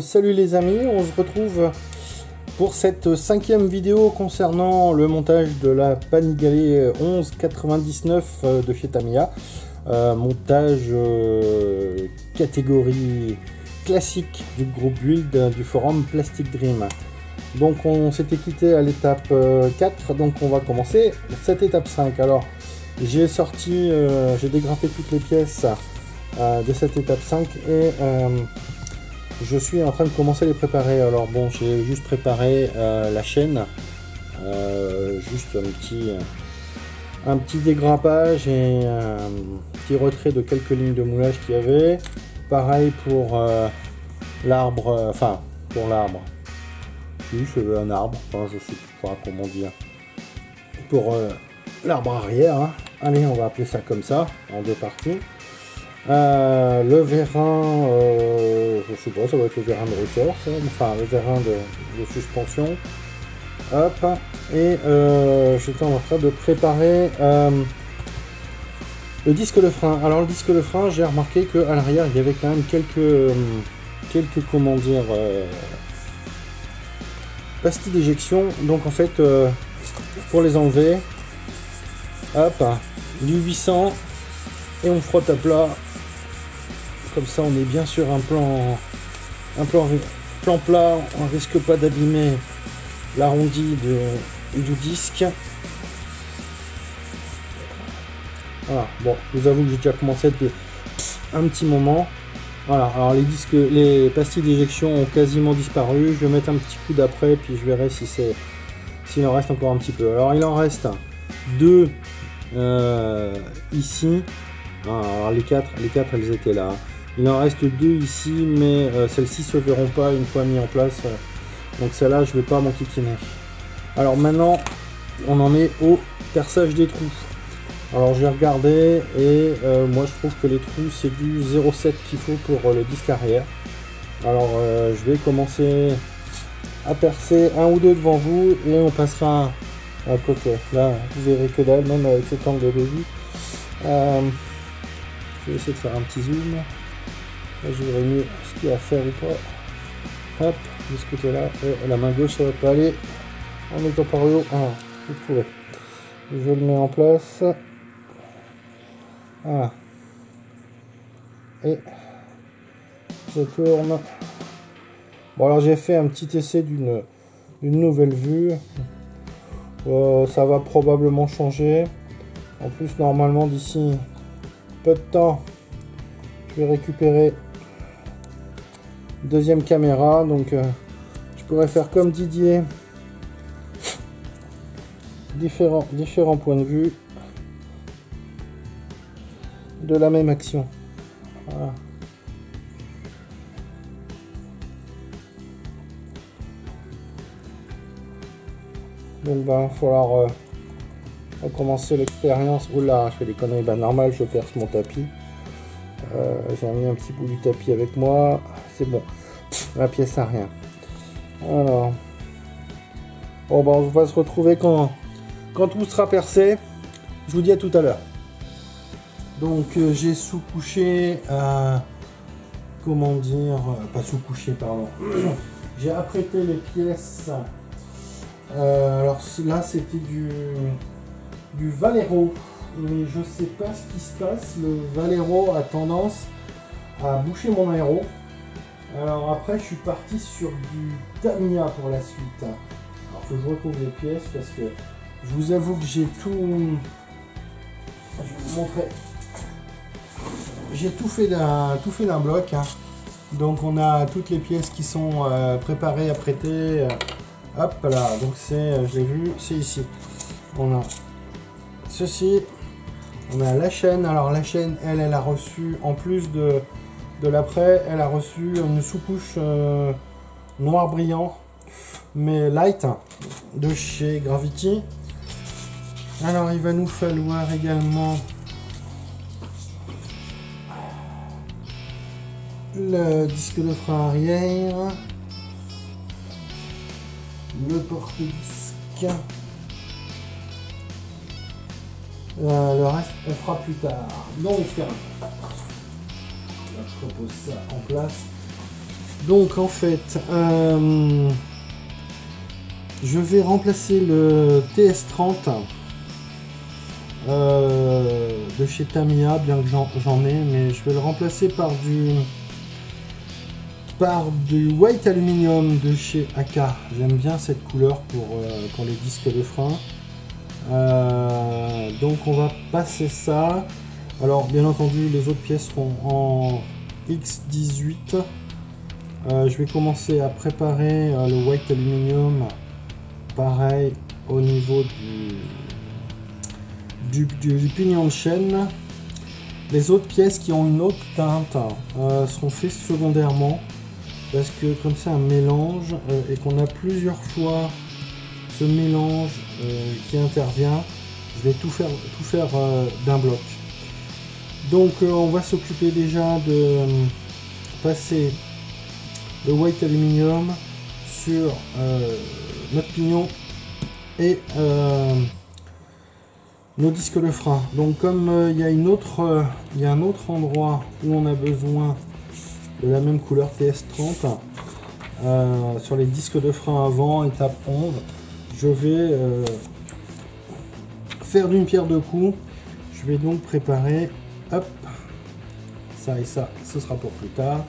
salut les amis, on se retrouve pour cette 5e vidéo concernant le montage de la Panigale 1199 de chez Tamiya. Montage catégorie classique du groupe Build du forum Plastic Dream. Donc on s'était quitté à l'étape 4, donc on va commencer cette étape 5. Alors j'ai sorti, j'ai dégrampé toutes les pièces de cette étape 5 et je suis en train de commencer à les préparer. Alors bon, j'ai juste préparé la chaîne, juste un petit dégrappage et un petit retrait de quelques lignes de moulage qu'il y avait. Pareil pour l'arbre, enfin pour l'arbre, c'est un arbre, enfin, je sais pas comment dire, pour l'arbre arrière, hein. Allez, on va appeler ça comme ça, en deux parties. Le vérin, je sais pas, ça va être le vérin de ressort, ça. Enfin le vérin de suspension. Hop, et j'étais en train de préparer le disque de frein. Alors le disque de frein, j'ai remarqué qu'à l'arrière il y avait quand même quelques comment dire, pastilles d'éjection. Donc en fait, pour les enlever, hop, du 800 et on frotte à plat. Comme ça, on est bien sur un plan plat. On risque pas d'abîmer l'arrondi du disque. Voilà. Bon, je vous avoue que j'ai déjà commencé depuis un petit moment. Voilà. Alors les pastilles d'éjection ont quasiment disparu. Je vais mettre un petit coup d'après, puis je verrai s'il en reste encore un petit peu. Alors il en reste deux ici. Alors les quatre elles étaient là. Il en reste deux ici, mais celles-ci se verront pas une fois mis en place. Donc celle-là, je vais pas m'enquiquiner. Alors maintenant, on en est au perçage des trous. Alors j'ai regardé et moi je trouve que les trous c'est du 0,7 qu'il faut pour le disque arrière. Alors je vais commencer à percer un ou deux devant vous et on passera à côté. Là, vous verrez que dalle, même avec cet angle de vue. Je vais essayer de faire un petit zoom. Là, je verrai mieux ce qu'il y a à faire ou pas. Hop, de ce côté-là. Et la main gauche, ça va pas aller. En étant par le haut. Ah, vous trouvez. Je le mets en place. Voilà. Et je tourne. Bon, alors j'ai fait un petit essai d'une nouvelle vue. Ça va probablement changer. En plus, normalement, d'ici peu de temps, je vais récupérer une deuxième caméra, donc je pourrais faire comme Didier, différents points de vue de la même action. Voilà. Donc il va falloir recommencer l'expérience. Oula, je fais des conneries. Bah normal, je perce mon tapis. J'ai amené un petit bout du tapis avec moi. C'est bon. La pièce à rien. Alors. Bon, bah, on va se retrouver quand tout sera percé. Je vous dis à tout à l'heure. Donc, j'ai sous-couché. Comment dire, pas sous-couché, pardon. J'ai apprêté les pièces. Alors là, c'était du Valero. Mais je sais pas ce qui se passe, le Valero a tendance à boucher mon aéro. Alors après je suis parti sur du Tamiya pour la suite. Alors faut que je retrouve les pièces parce que je vous avoue que j'ai tout... Je vais vous montrer. J'ai tout fait d'un bloc. Hein. Donc on a toutes les pièces qui sont préparées, apprêtées. Hop là, donc c'est, j'ai vu, c'est ici. On a ceci. On a la chaîne. Alors la chaîne, elle a reçu, en plus de l'après, elle a reçu une sous-couche noir brillant, mais light, de chez Gravity. Alors il va nous falloir également le disque de frein arrière, le porte-disque. Le reste on fera plus tard. Donc là, je repose ça en place. Donc en fait, je vais remplacer le TS30 de chez Tamiya, bien que j'en ai, mais je vais le remplacer par du white aluminium de chez AK. J'aime bien cette couleur pour les disques de frein. Donc on va passer ça. Alors bien entendu les autres pièces seront en X18. Je vais commencer à préparer le white aluminium, pareil au niveau du pignon de chaîne. Les autres pièces qui ont une autre teinte seront faites secondairement, parce que comme c'est un mélange et qu'on a plusieurs fois ce mélange qui intervient, je vais tout faire d'un bloc. Donc on va s'occuper déjà de passer le white aluminium sur notre pignon et nos disques de frein. Donc comme il y a un autre endroit où on a besoin de la même couleur TS30 sur les disques de frein avant, étape 11, je vais faire d'une pierre deux coups. Je vais donc préparer, hop, ça et ça, ce sera pour plus tard.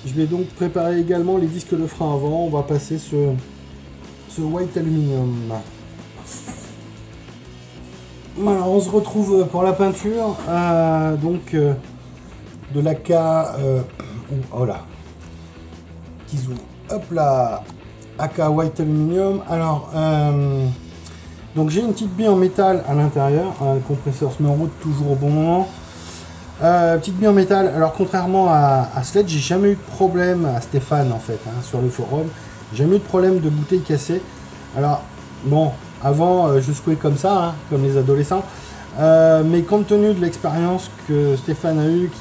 Je vais donc préparer également les disques de frein avant. On va passer ce white aluminium. Voilà, on se retrouve pour la peinture. Donc de l'AK, oh là, petit zoom, hop là, AK white aluminium. Alors donc j'ai une petite bille en métal à l'intérieur, le compresseur se met en route toujours au bon moment. Petite bille en métal. Alors contrairement à Sled, j'ai jamais eu de problème, à Stéphane en fait, sur le forum, j'ai jamais eu de problème de bouteille cassée. Alors bon, avant je secouais comme ça, comme les adolescents, mais compte tenu de l'expérience que Stéphane a eu,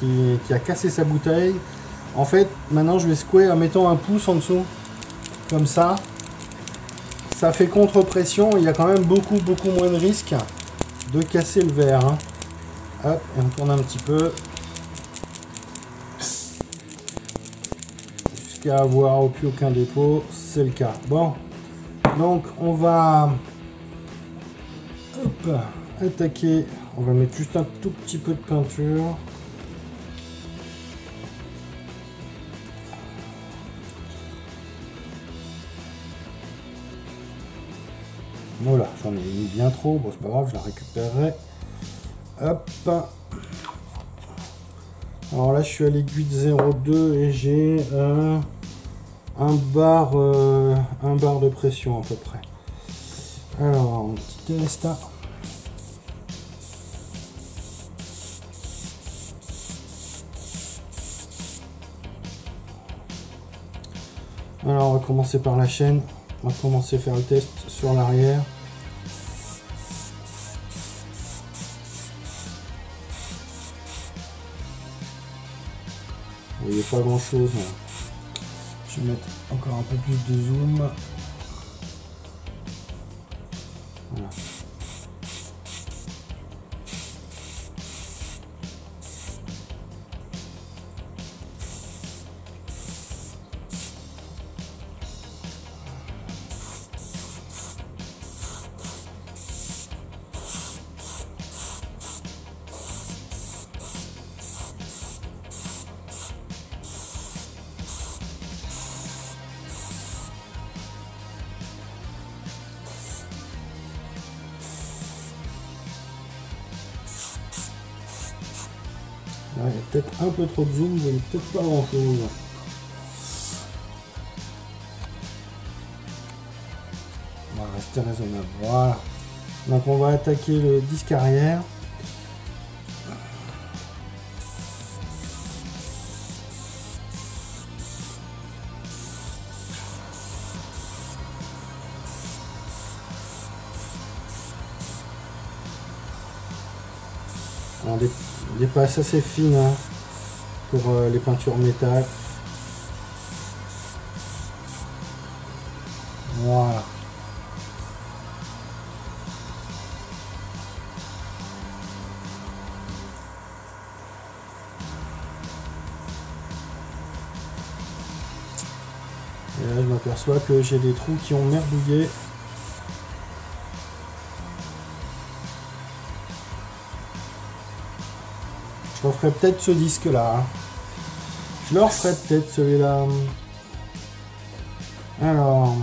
qui a cassé sa bouteille, en fait maintenant je vais secouer en mettant un pouce en dessous, comme ça. Ça fait contre-pression, il y a quand même beaucoup moins de risques de casser le verre. Hop, et on tourne un petit peu jusqu'à avoir plus aucun dépôt, c'est le cas. Bon, donc on va attaquer, on va mettre juste un tout petit peu de peinture. Voilà, j'en ai mis bien trop, bon c'est pas grave, je la récupérerai. Hop. Alors là je suis à l'aiguille de 0,2 et j'ai un bar de pression à peu près. Alors un petit test. Alors on va commencer par la chaîne. On va commencer à faire le test sur l'arrière. Vous voyez pas grand chose. Je vais mettre encore un peu plus de zoom. Voilà. Là, il y a peut-être un peu trop de zoom, vous voyez peut-être pas grand chose. On va rester raisonnable. Voilà. Donc on va attaquer le disque arrière. Alors, des passes assez fines pour les peintures métal. Voilà. je m'aperçois que j'ai des trous qui ont merdouillé. Je referai peut-être ce disque-là. Hein. Je le referai peut-être celui-là. Alors...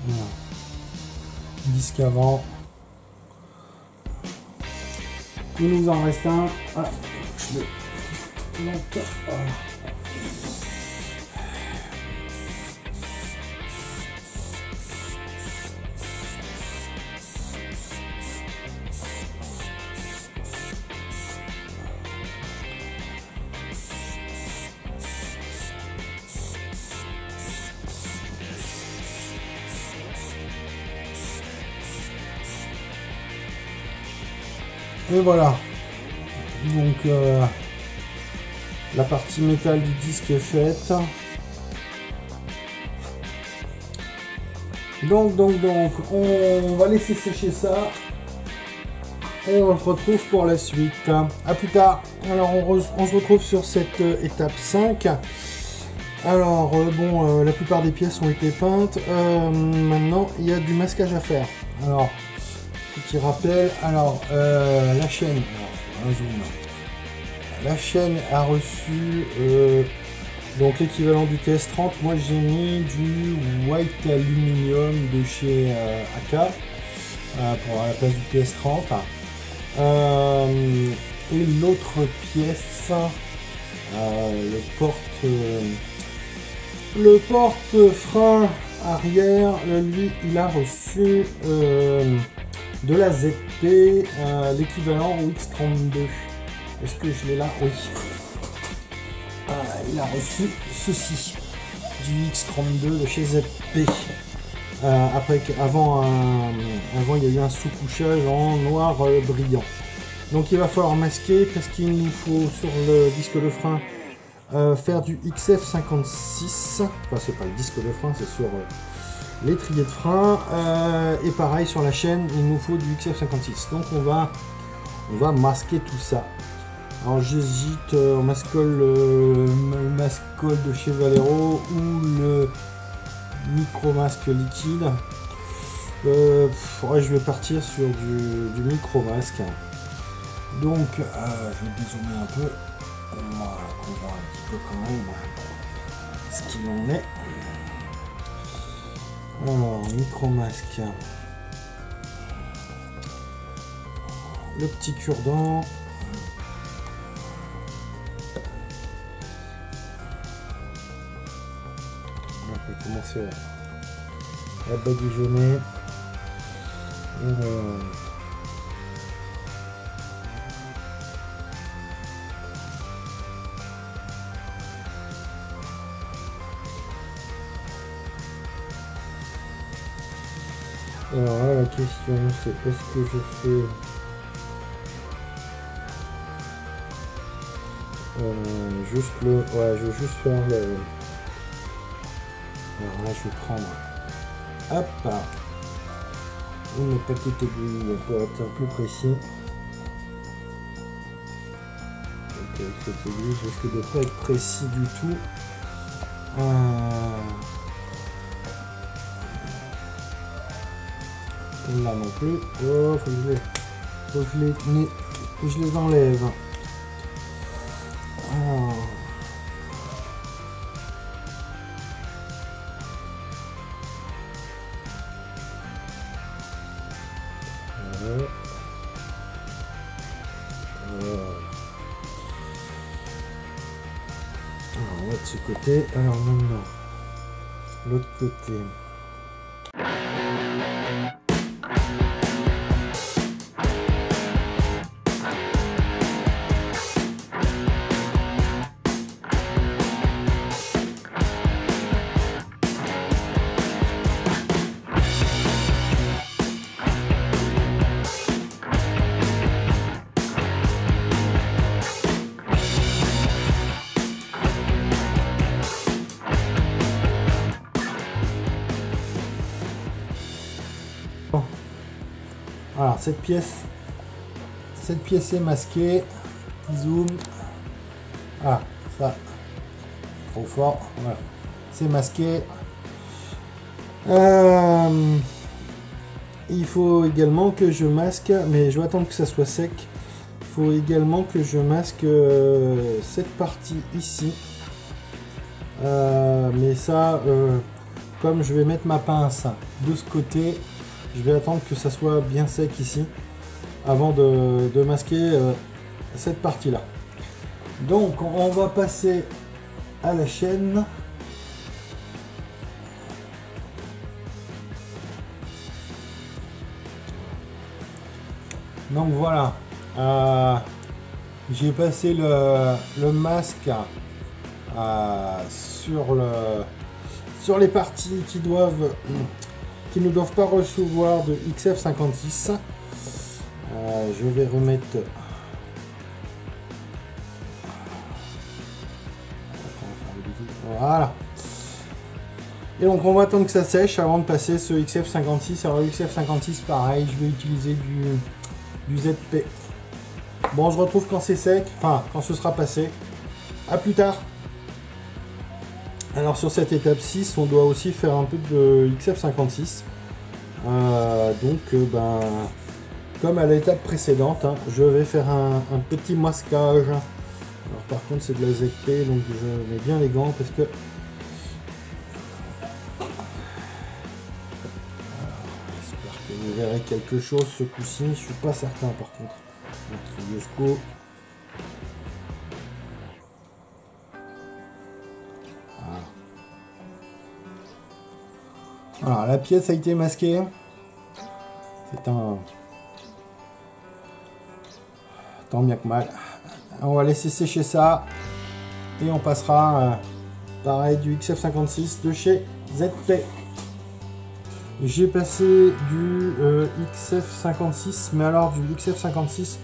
Voilà. Disque avant. Il nous en reste un. Ah, je le... Et voilà, donc la partie métal du disque est faite. Donc, on va laisser sécher ça. Et on se retrouve pour la suite. A plus tard. Alors, on se retrouve sur cette étape 5. Alors, bon, la plupart des pièces ont été peintes. Maintenant, il y a du masquage à faire. Alors... Petit rappel, alors la chaîne, alors, un zoom. La chaîne a reçu donc l'équivalent du TS30. Moi j'ai mis du white aluminium de chez AK pour à la place du TS30. Et l'autre pièce, le porte-frein arrière, lui il a reçu de la ZP, l'équivalent au X32. Est-ce que je l'ai là? Oui. Il a reçu ceci, du X32 de chez ZP. Avant, il y a eu un sous-couchage en noir brillant. Donc il va falloir masquer parce qu'il nous faut sur le disque de frein faire du XF56. Enfin, c'est pas le disque de frein, c'est sur... l'étrier de frein et pareil sur la chaîne il nous faut du XF56, donc on va masquer tout ça. Alors j'hésite, on mascole le mascole de chez Valero ou le micro masque liquide. Ouais, je vais partir sur du micro masque, donc je vais dézoomer un peu, on va voir un petit peu quand même ce qu'il en est. Alors, micro masque, le petit cure-dent, on peut commencer à badigeonner. Alors là, la question c'est est-ce que je fais juste le... Ouais, je vais juste faire le... Alors là, je vais prendre... Hop, une petite aiguille pour être plus précis. Donc avec cette aiguille, je risque de pas être précis du tout. Là non plus. Oh, faut que je les enlève. Alors. Ouais. Alors, on va de ce côté. Alors maintenant, l'autre côté. Alors cette pièce est masquée. Zoom. Ah, ça. Trop fort. Voilà. C'est masqué. Il faut également que je masque, mais je vais attendre que ça soit sec. Il faut également que je masque cette partie ici. Mais ça, comme je vais mettre ma pince de ce côté, je vais attendre que ça soit bien sec ici avant de masquer cette partie là. Donc on va passer à la chaîne. Donc voilà, j'ai passé le masque sur les parties qui ne doivent pas recevoir de XF56. Je vais remettre. Voilà. Et donc on va attendre que ça sèche avant de passer ce XF56. Alors le XF56 pareil, je vais utiliser du ZP. Bon, je retrouve quand c'est sec, enfin quand ce sera passé. À plus tard. Alors sur cette étape 6, on doit aussi faire un peu de XF56. Ben, comme à l'étape précédente, hein, je vais faire un petit masquage. Alors par contre c'est de la ZP, donc je mets bien les gants parce que j'espère que vous verrez quelque chose ce coup-ci. Je suis pas certain par contre. Donc, voilà, la pièce a été masquée. C'est un... tant bien que mal. On va laisser sécher ça. Et on passera, pareil, du XF56 de chez ZP. J'ai passé du XF56, mais alors du XF56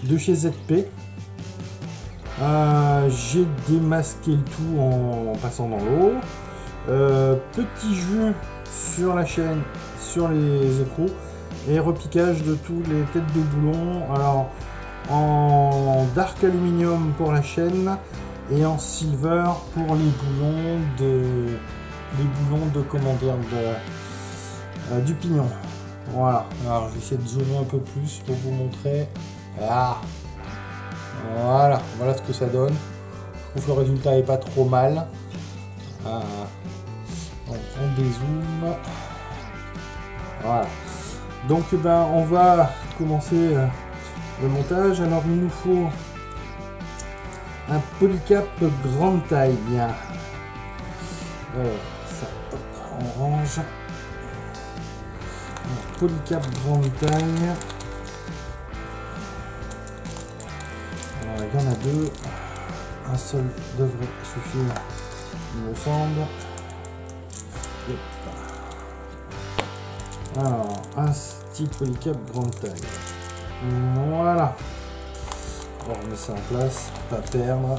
de chez ZP. J'ai démasqué le tout en passant dans l'eau. Petit jus sur la chaîne, sur les écrous, et repiquage de tous les têtes de boulons. Alors en dark aluminium pour la chaîne et en silver pour les boulons de comment dire, du pignon. Voilà, alors je vais essayer de zoomer un peu plus pour vous montrer. Ah. Voilà ce que ça donne. Je trouve que le résultat est pas trop mal. On dézoome. Voilà. Donc ben on va commencer le montage. Alors il nous faut un polycap grande taille. Ça, hop, on range. Un polycap grande taille. Alors, il y en a deux. Un seul devrait suffire, il me semble. Alors, un petit polycap grande taille. Voilà. On remet ça en place, pas perdre.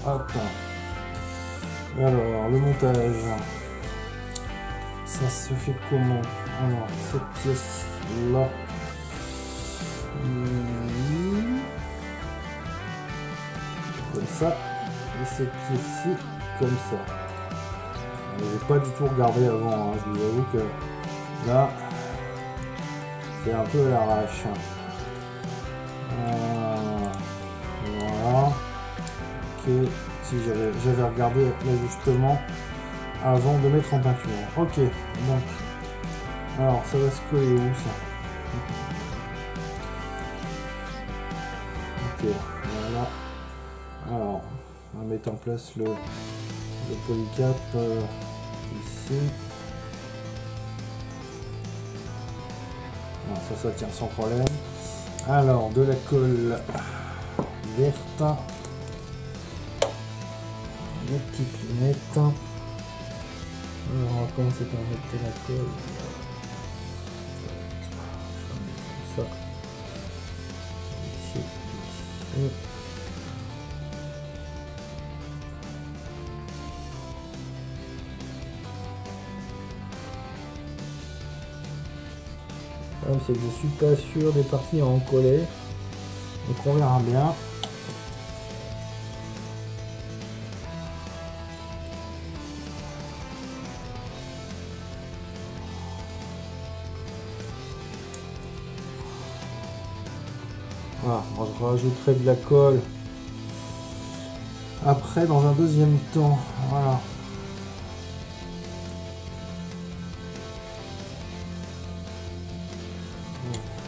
Hop. Alors, le montage. Ça se fait comment? Alors, cette pièce là. Comme ça. Et cette pièce-ci, comme ça. Je n'ai pas du tout regardé avant, hein. Je vous avoue que là, c'est un peu à l'arrache. Voilà. Ok, si j'avais regardé l'ajustement avant de mettre en peinture. Ok, donc, alors ça va se coller où ça? Ok, voilà. Alors, on va mettre en place le polycap ici. Non, ça tient sans problème. Alors, de la colle verte, des petites lunettes. Alors, on va commencer par mettre la colle. Ça. Ici. Ici. Le problème c'est que je suis pas sûr des parties à en coller. Donc on verra bien. Voilà, moi je rajouterai de la colle après dans un deuxième temps. Voilà.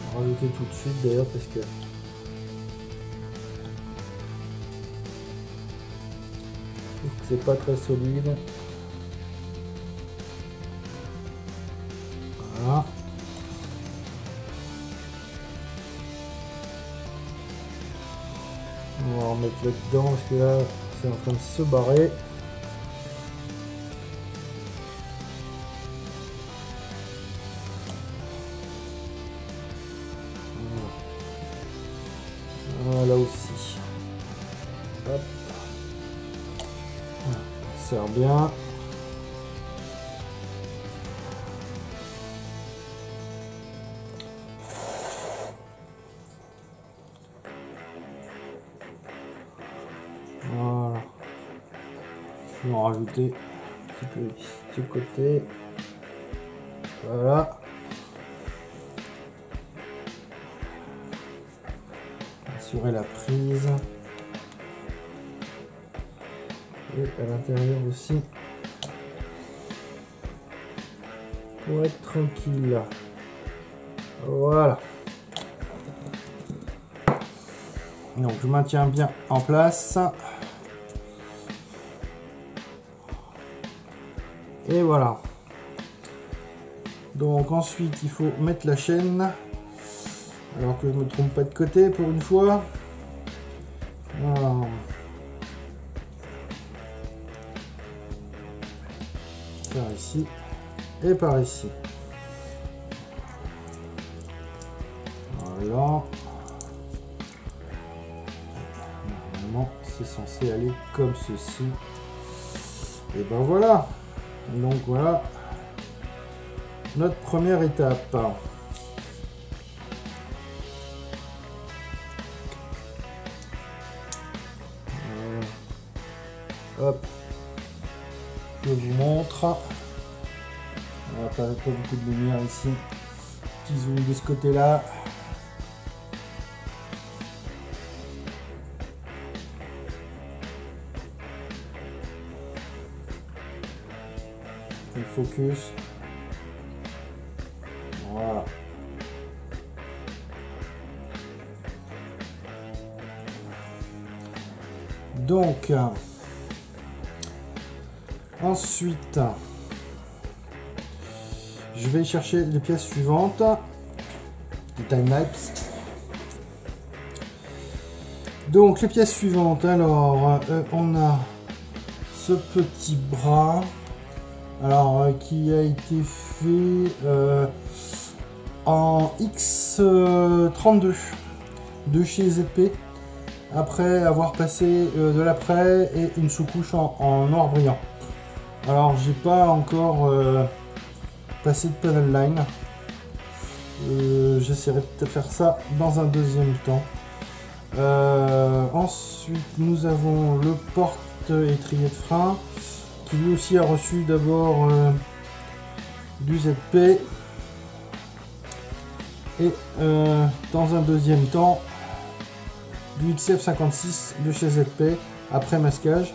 On va rajouter tout de suite d'ailleurs parce que je trouve que c'est pas très solide. Voilà. On va en remettre là-dedans parce que là c'est en train de se barrer. Voilà, là aussi. Hop. Ça sert bien. Voilà. Je vais en rajouter un petit peu ici du côté. Voilà. Assurer la prise. Et à l'intérieur aussi. Pour être tranquille. Voilà. Donc je maintiens bien en place. Et voilà. Donc ensuite il faut mettre la chaîne. Alors que je me trompe pas de côté pour une fois. Voilà. Par ici et par ici. Voilà. Normalement c'est censé aller comme ceci. Et ben voilà. Donc voilà notre première étape. Hop, je vous montre. On va pas beaucoup de lumière ici. Petit zoom de ce côté-là. Le focus. Voilà. Donc, ensuite, je vais chercher les pièces suivantes. Du timelapse. Donc, les pièces suivantes. Alors, on a ce petit bras. Alors, qui a été fait en X32 de chez ZP. Après avoir passé de l'après et une sous-couche en noir brillant. Alors j'ai pas encore passé de panel line. J'essaierai de faire ça dans un deuxième temps. Ensuite nous avons le porte-étrier de frein qui lui aussi a reçu d'abord du ZP et dans un deuxième temps du XF56 de chez ZP après masquage.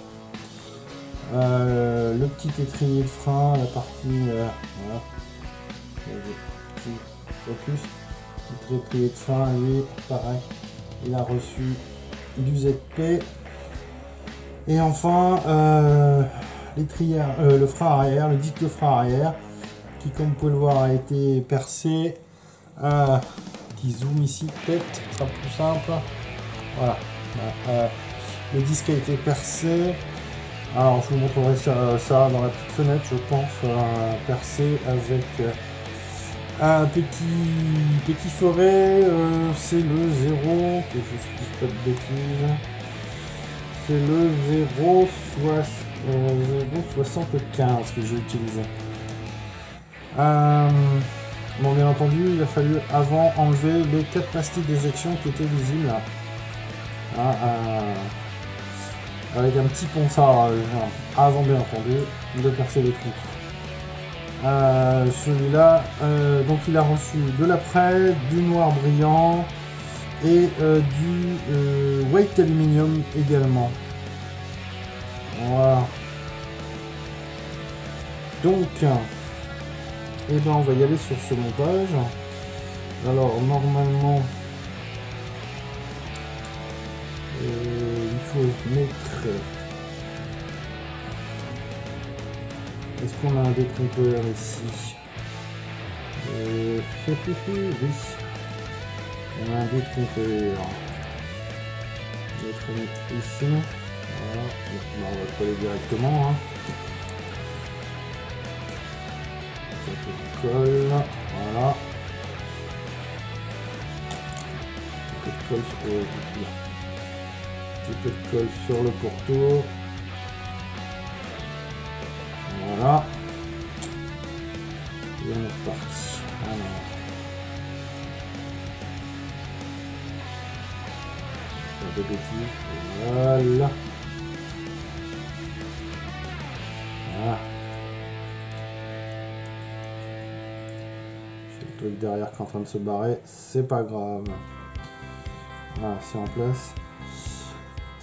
Le petit étrier de frein, la partie voilà. Focus. Le étrier de frein, lui, pareil, il a reçu du ZP. Et enfin le frein arrière, le disque de frein arrière, qui comme vous pouvez le voir a été percé. Petit zoom ici peut-être, ça sera plus simple. Voilà, le disque a été percé. Alors je vous montrerai ça dans la petite fenêtre, je pense, percé avec un petit forêt. C'est le 0, que je ne dise pas de bêtises. C'est le 0,75 que j'ai utilisé. Bon, bien entendu, il a fallu avant enlever les 4 pastilles d'éjection qui étaient visibles. Avec un petit ponçage avant, bien entendu, de percer les trous. Celui-là, donc il a reçu de l'après, du noir brillant et du white aluminium également. Voilà. Donc, eh ben, on va y aller sur ce montage. Alors, normalement, il faut mettre... Est-ce qu'on a un détrompeur ici? Oui, on a un détrompeur. Mettre ici. Voilà. On va coller directement. Hein. Ça colle. Voilà. Un peu de colle sur le pourtour. Voilà. Et on est reparti. Alors. Un peu de bêtises. Voilà. Voilà. J'ai le truc derrière qui est en train de se barrer. C'est pas grave. Voilà, c'est en place.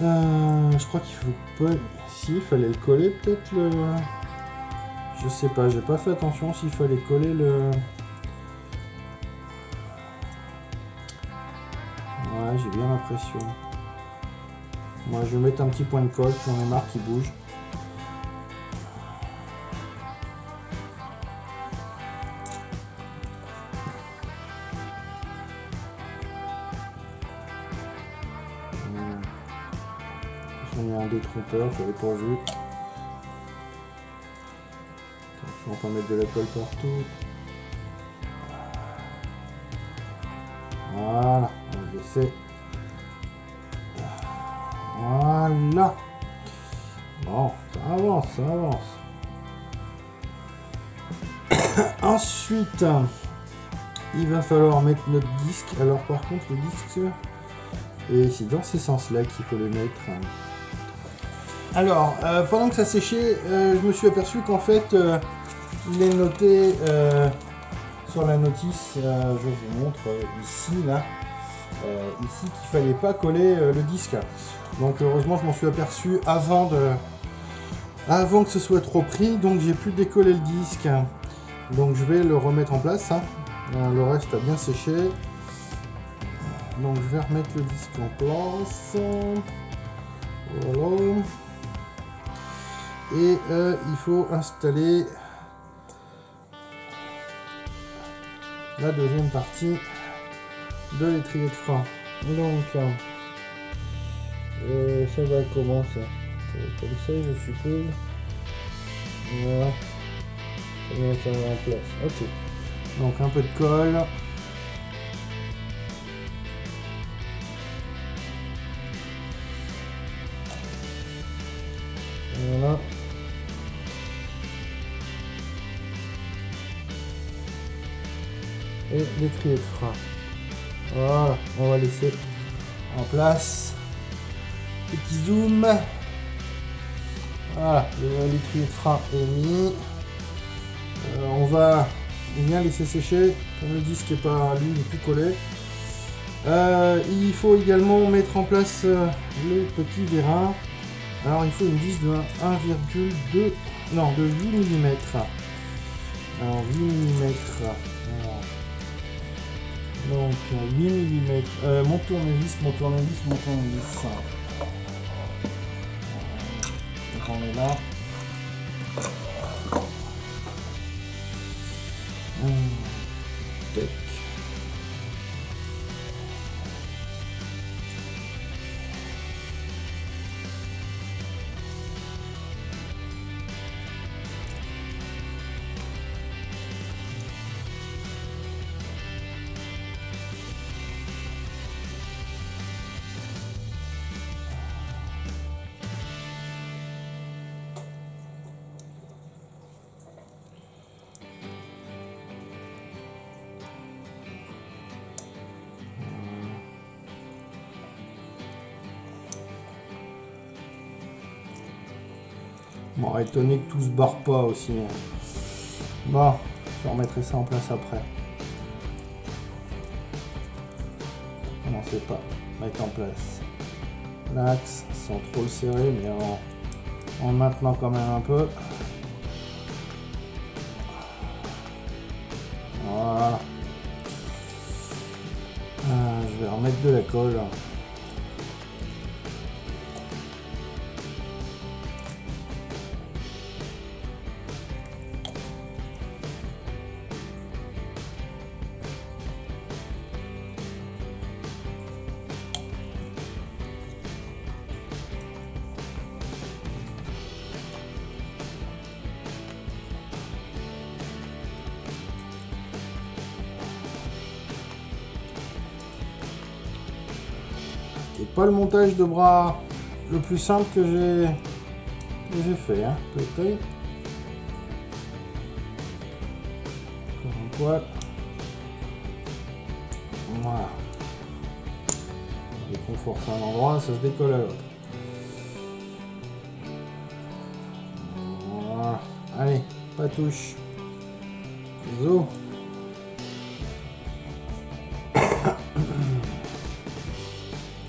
Je crois qu'il faut pas... Si, il fallait le coller peut-être le... Je sais pas, j'ai pas fait attention s'il fallait coller le... Ouais, j'ai bien l'impression. Moi, je vais mettre un petit point de colle, j'en ai marre qui bouge. Il y a un détrompeur, je l'avais pas vu. On va mettre de la colle partout. Voilà, on va laisser. Voilà. Bon, ça avance, ça avance. Ensuite, il va falloir mettre notre disque. Alors par contre, le disque, et c'est dans ce sens-là qu'il faut le mettre. Alors, pendant que ça séchait, je me suis aperçu qu'en fait, il est noté sur la notice, je vous montre ici, là, ici qu'il fallait pas coller le disque. Donc heureusement, je m'en suis aperçu avant que ce soit trop pris, donc j'ai pu décoller le disque. Donc je vais le remettre en place. Hein. Le reste a bien séché. Donc je vais remettre le disque en place. Voilà. Et il faut installer la deuxième partie de l'étrier de frein. Donc ça va comment ça? Ça va comme ça, je suppose. Voilà. Ça va en place. Ok. Donc un peu de colle. Voilà. Et l'étrier de frein. Voilà, on va laisser en place. Petit zoom. Voilà, l'étrier de frein est mis. On va bien laisser sécher. Comme le disque n'est pas lui, il est plus collé. Il faut également mettre en place le petit vérin. Alors il faut une vis de 1,2, non, de 8 mm. Alors 8 mm. Donc 8 mm. Mon tournevis. Donc on est là. Tac. Bon, étonné que tout se barre pas aussi. Bon, je remettrai ça en place après. Commencez pas à mettre en place l'axe sans trop le serrer, mais en maintenant quand même un peu. Voilà. Je vais remettre de la colle. Et pas le montage de bras le plus simple que j'ai fait, hein, peut-être. Encore un poil. Voilà. Dès qu'on force un endroit, ça se décolle à l'autre. Voilà. Allez, pas touche. Zo.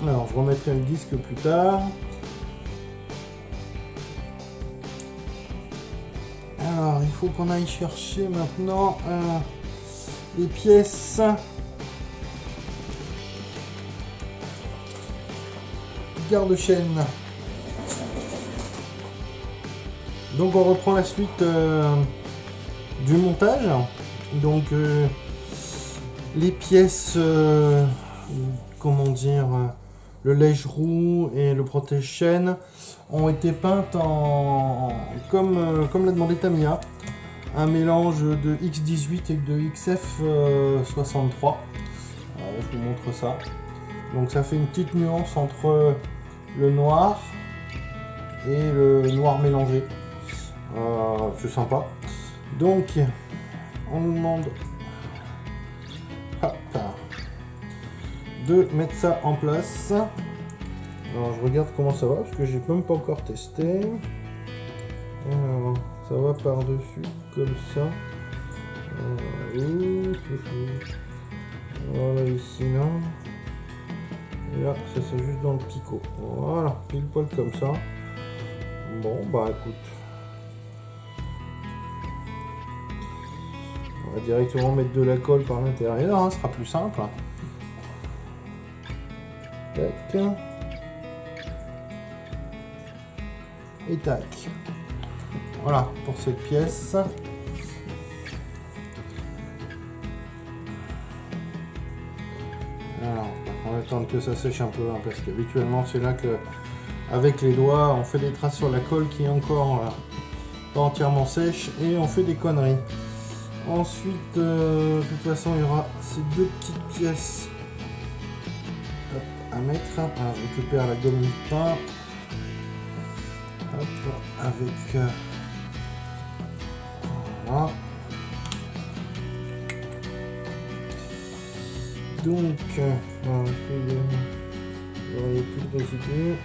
Alors, je remettrai le disque plus tard. Alors, il faut qu'on aille chercher maintenant les pièces garde-chaîne. Donc, on reprend la suite du montage. Donc, les pièces, comment dire, le lèche-roue et le protège-chaîne ont été peintes en comme l'a demandé Tamiya, un mélange de X18 et de XF63. Je vous montre ça. Donc ça fait une petite nuance entre le noir et le noir mélangé. C'est sympa. Donc on nous demande de mettre ça en place. Alors je regarde comment ça va parce que j'ai même pas encore testé. Alors, ça va par dessus comme ça. Voilà ici là. Et là ça c'est juste dans le picot. Voilà, pile poil comme ça. Bon bah écoute, on va directement mettre de la colle par l'intérieur, hein, ce sera plus simple. Tac. Et tac. Voilà pour cette pièce. Alors, on va attendre que ça sèche un peu, hein, parce qu'habituellement c'est là que, avec les doigts, on fait des traces sur la colle qui est encore pas entièrement sèche et on fait des conneries. Ensuite, de toute façon, il y aura ces deux petites pièces à mettre. Alors, je récupère la gomme de pain. Hop, avec voilà. Donc, il n'y a plus de résidus.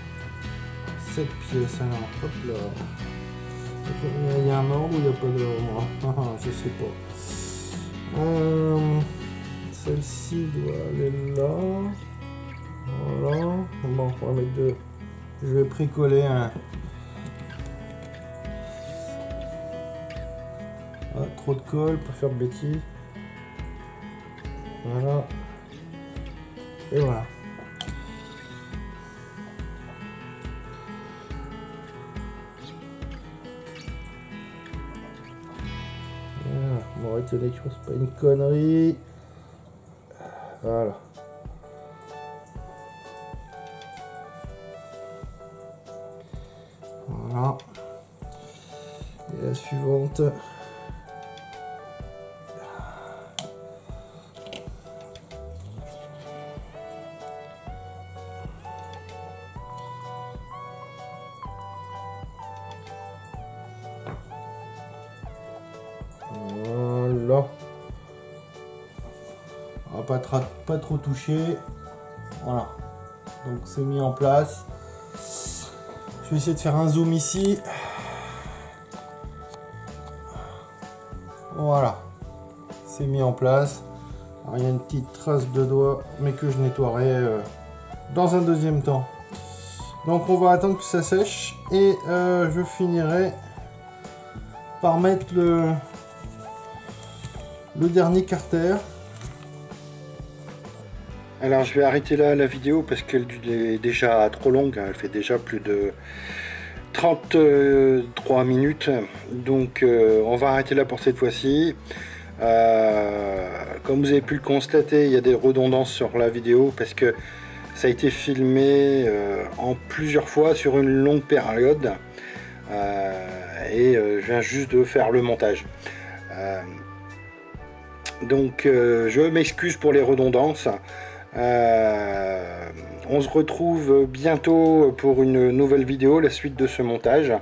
Cette pièce, alors, hop là. Il y a un ordre ou il n'y a pas d'ordre? Je sais pas. Celle-ci doit aller là. Voilà. Bon, on va mettre deux. Je vais précoller un. Ah, trop de colle, pas faire de bêtises. Voilà. Et voilà. On va retenir que c'est pas une connerie. Voilà. Voilà. Et la suivante. Voilà. On va pas trop toucher. Voilà. Donc c'est mis en place. Je vais essayer de faire un zoom ici. Voilà, c'est mis en place. Alors, il y a une petite trace de doigt, mais que je nettoierai dans un deuxième temps. Donc on va attendre que ça sèche et je finirai par mettre le dernier carter. Alors je vais arrêter là la vidéo parce qu'elle est déjà trop longue, elle fait déjà plus de 33 minutes, donc on va arrêter là pour cette fois-ci. Comme vous avez pu le constater, il y a des redondances sur la vidéo parce que ça a été filmé en plusieurs fois sur une longue période et je viens juste de faire le montage. Donc je m'excuse pour les redondances. On se retrouve bientôt pour une nouvelle vidéo, la suite de ce montage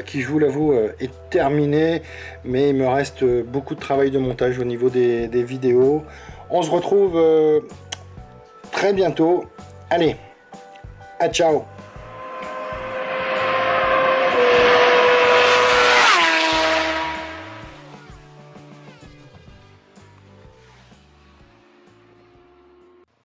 qui, je vous l'avoue, est terminé, mais il me reste beaucoup de travail de montage au niveau des vidéos. On se retrouve très bientôt. Allez, à ciao.